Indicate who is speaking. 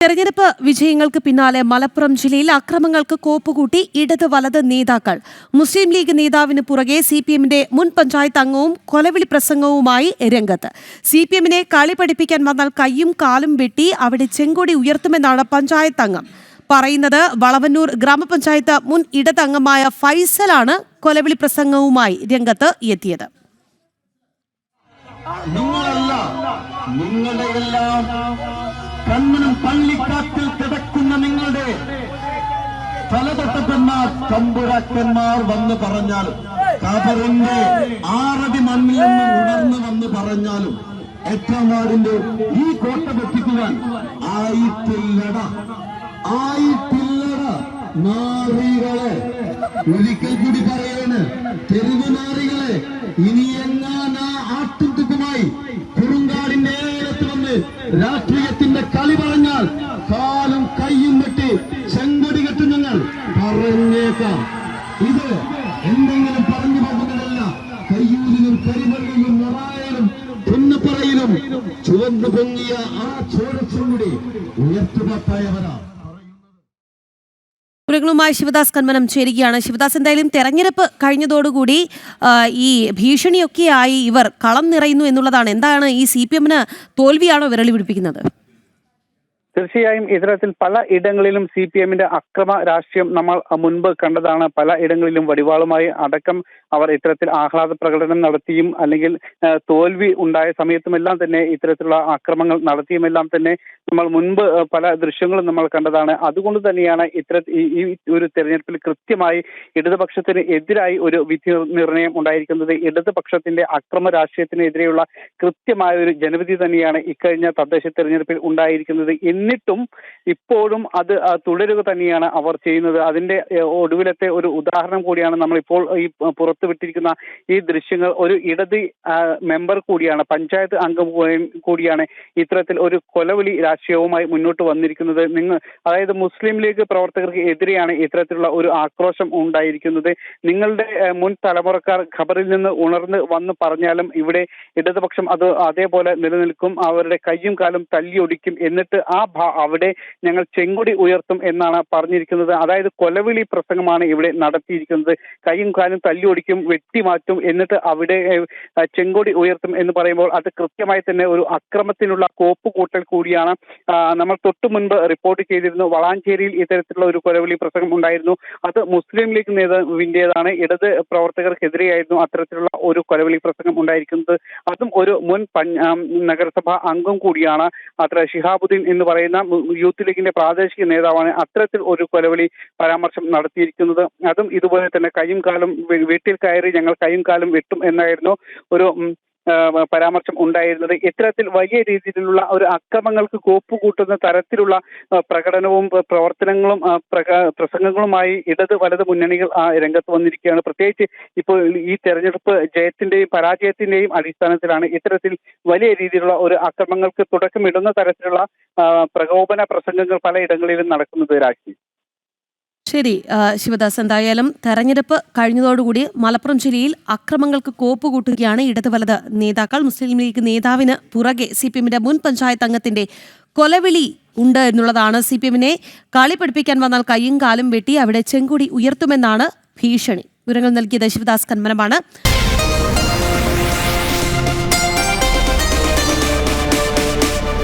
Speaker 1: തെരഞ്ഞെടുപ്പ് വിജയങ്ങൾക്ക് പിന്നാലെ മലപ്പുറം ജില്ലയിൽ അക്രമങ്ങൾക്ക് കോപ്പുകൂട്ടി ഇടത് വലത് നേതാക്കൾ. മുസ്ലിം ലീഗ് നേതാവിന് പുറകെ സിപിഎമ്മിന്റെ മുൻ പഞ്ചായത്ത് അംഗവും കൊലവിളി പ്രസംഗവുമായി രംഗത്ത്. സിപിഎമ്മിനെ കളി പഠിപ്പിക്കാൻ വന്നാൽ കയ്യും കാലും വെട്ടി അവിടെ ചെങ്കൊടി ഉയർത്തുമെന്നാണ് പഞ്ചായത്ത് അംഗം പറയുന്നത്. വളവന്നൂർ ഗ്രാമപഞ്ചായത്ത് മുൻ ഇടത് അംഗമായ ഫൈസലാണ് കൊലവിളി പ്രസംഗവുമായി രംഗത്ത് എത്തിയത്.
Speaker 2: കണ്ണനും പള്ളിക്കാട്ടിൽ കിടക്കുന്ന നിങ്ങളുടെ തലതൊട്ടപ്പന്മാർ തമ്പുരാക്കന്മാർ വന്ന് പറഞ്ഞാലും കബറിന്റെ 6 അടി മണ്ണിൽ നിന്ന് ഉണർന്നു വന്ന് പറഞ്ഞാലും ഏറ്റമാടിന്റെ ഈ കോട്ട വെട്ടിക്കുവാൻ ആയിട്ടില്ലട നാറികളെ. ഒരിക്കൽ കൂടി പറയാണ്, തെരുവ് നാറികളെ, ഇനി എങ്ങാനാ ആട്ടുതുക്കുമായി കുറുങ്കാടിന്റെ ഏലത്ത് വന്ന് രാഷ്ട്രീയത്തിന്റെ കളി പറഞ്ഞാൽ കാലും കയ്യും വെട്ടി ചെങ്കൊടി കെട്ടി ഞങ്ങൾ പറഞ്ഞേക്കാം. ഇത് എന്തെങ്കിലും പറഞ്ഞു പോകുന്നതല്ല. കയ്യൂരിലും കരിമല്ലിലും നൊറായാലും പുന്നപ്പറയിലും ചുവന്നു പൊങ്ങിയ ആ ചോരച്ചുമുടി ഉയർത്തുപാട്ടായവരാ.
Speaker 1: ുമായി ശിവദാസ് കന്മനം ചേരുകയാണ്. ശിവദാസ്, എന്തായാലും തെരഞ്ഞെടുപ്പ് കഴിഞ്ഞതോടുകൂടി ഈ ഭീഷണിയൊക്കെയായി ഇവർ കളം നിറയുന്നു എന്നുള്ളതാണ്. എന്താണ് ഈ സിപിഎമ്മിന് തോൽവിയാണോ വിരളി പിടിപ്പിക്കുന്നത്?
Speaker 3: തീർച്ചയായും ഇത്തരത്തിൽ പല ഇടങ്ങളിലും സിപിഎമ്മിന്റെ അക്രമ രാഷ്ട്രീയം നമ്മൾ മുൻപ് കണ്ടതാണ്. പല ഇടങ്ങളിലും വടിവാളുമായി അടക്കം അവർ ഇത്തരത്തിൽ ആഹ്ലാദ പ്രകടനം നടത്തിയും അല്ലെങ്കിൽ തോൽവി ഉണ്ടായ സമയത്തുമെല്ലാം തന്നെ ഇത്തരത്തിലുള്ള ആക്രമങ്ങൾ നടത്തിയുമെല്ലാം തന്നെ നമ്മൾ മുൻപ് പല ദൃശ്യങ്ങളും നമ്മൾ കണ്ടതാണ്. അതുകൊണ്ട് തന്നെയാണ് ഈ ഒരു തെരഞ്ഞെടുപ്പിൽ കൃത്യമായി ഇടതുപക്ഷത്തിന് എതിരായി ഒരു വിധി നിർണയം ഉണ്ടായിരിക്കുന്നത്. ഇടതുപക്ഷത്തിന്റെ അക്രമ രാഷ്ട്രീയത്തിനെതിരെയുള്ള കൃത്യമായ ഒരു ജനവിധി തന്നെയാണ് ഇക്കഴിഞ്ഞ തദ്ദേശ തെരഞ്ഞെടുപ്പിൽ ഉണ്ടായിരിക്കുന്നത്. എന്നിട്ടും ഇപ്പോഴും അത് തുടരുക തന്നെയാണ് അവർ ചെയ്യുന്നത്. അതിന്റെ ഒടുവിലത്തെ ഒരു ഉദാഹരണം കൂടിയാണ് നമ്മളിപ്പോൾ ഈ പുറത്തുവിട്ടിരിക്കുന്ന ഈ ദൃശ്യങ്ങൾ. ഒരു ഇടത് മെമ്പർ കൂടിയാണ്, പഞ്ചായത്ത് അംഗം കൂടിയാണ് ഇത്തരത്തിൽ ഒരു കൊലവിളി രാഷ്ട്രീയവുമായി മുന്നോട്ട് വന്നിരിക്കുന്നത്. അതായത് മുസ്ലിം ലീഗ് പ്രവർത്തകർക്ക് എതിരെയാണ് ഇത്തരത്തിലുള്ള ഒരു ആക്രോശം ഉണ്ടായിരിക്കുന്നത്. നിങ്ങളുടെ മുൻ തലമുറക്കാർ ഖബറിൽ നിന്ന് ഉണർന്ന് വന്ന് പറഞ്ഞാലും ഇവിടെ ഇടതുപക്ഷം അത് അതേപോലെ നിലനിൽക്കും, അവരുടെ കയ്യും കാലും തല്ലിയൊടിക്കും, എന്നിട്ട് അവിടെ ഞങ്ങൾ ചെങ്കൊടി ഉയർത്തും എന്നാണ് പറഞ്ഞിരിക്കുന്നത്. അതായത് കൊലവിളി പ്രസംഗമാണ് ഇവിടെ നടത്തിയിരിക്കുന്നത്. കയ്യും കാലും തല്ലിയൊടിക്കും, വെട്ടിമാറ്റും, എന്നിട്ട് അവിടെ ചെങ്കൊടി ഉയർത്തും എന്ന് പറയുമ്പോൾ അത് കൃത്യമായി തന്നെ ഒരു അക്രമത്തിനുള്ള കോപ്പുകൂട്ടൽ കൂടിയാണ്. നമ്മൾ തൊട്ടു മുൻപ് റിപ്പോർട്ട് ചെയ്തിരുന്നു, വളാഞ്ചേരിയിൽ ഇത്തരത്തിലുള്ള ഒരു കൊലവിളി പ്രസംഗം ഉണ്ടായിരുന്നു. അത് മുസ്ലിം ലീഗ് നേതാവിൻ്റെതാണ്. ഇടത് പ്രവർത്തകർക്കെതിരെയായിരുന്നു അത്തരത്തിലുള്ള ഒരു കൊലവിളി പ്രസംഗം ഉണ്ടായിരിക്കുന്നത്. അതും ഒരു മുൻ നഗരസഭാ അംഗം കൂടിയാണ്. അത്ര ഷിഹാബുദ്ദീൻ എന്ന് പറയുന്ന യൂത്ത് ലീഗിന്റെ പ്രാദേശിക നേതാവാണ് അത്തരത്തിൽ ഒരു കൊലവിളി പരാമർശം നടത്തിയിരിക്കുന്നത്. അതും ഇതുപോലെ തന്നെ കയ്യും കാലും വീട്ടിൽ കയറി ഞങ്ങൾ കയ്യും കാലും വെട്ടും എന്നായിരുന്നു ഒരു പരാമർശം ഉണ്ടായിരുന്നത്. ഇത്തരത്തിൽ വലിയ രീതിയിലുള്ള ഒരു അക്രമങ്ങൾക്ക് കോപ്പുകൂട്ടുന്ന തരത്തിലുള്ള പ്രകടനവും പ്രവർത്തനങ്ങളും പ്രസംഗങ്ങളുമായി ഇടത് വലത് മുന്നണികൾ രംഗത്ത് വന്നിരിക്കുകയാണ്. പ്രത്യേകിച്ച് ഇപ്പോൾ ഈ തെരഞ്ഞെടുപ്പ് ജയത്തിന്റെയും പരാജയത്തിന്റെയും അടിസ്ഥാനത്തിലാണ് ഇത്തരത്തിൽ വലിയ രീതിയിലുള്ള ഒരു അക്രമങ്ങൾക്ക് തുടക്കമിടുന്ന തരത്തിലുള്ള പ്രകോപന പ്രസംഗങ്ങൾ പലയിടങ്ങളിലും നടക്കുന്നത്. രാജി,
Speaker 1: ശരി ശിവദാസ്, എന്തായാലും തെരഞ്ഞെടുപ്പ് കഴിഞ്ഞതോടുകൂടി മലപ്പുറം ജില്ലയിൽ അക്രമങ്ങൾക്ക് കോപ്പുകൂട്ടുകയാണ് ഇടത് വലത് നേതാക്കൾ. മുസ്ലിം ലീഗ് നേതാവിന് പുറകെ സിപിഎമ്മിന്റെ മുൻ പഞ്ചായത്ത് അംഗത്തിന്റെ കൊലവിളി ഉണ്ട് എന്നുള്ളതാണ്. സിപിഎമ്മിനെ കളി പഠിപ്പിക്കാൻ വന്നാൽ കയ്യും കാലും വെട്ടി അവിടെ ചെങ്കൊടി ഉയർത്തുമെന്നാണ് ഭീഷണി. വിവരങ്ങൾ നൽകിയത് ശിവദാസ് കന്മനമാണ്.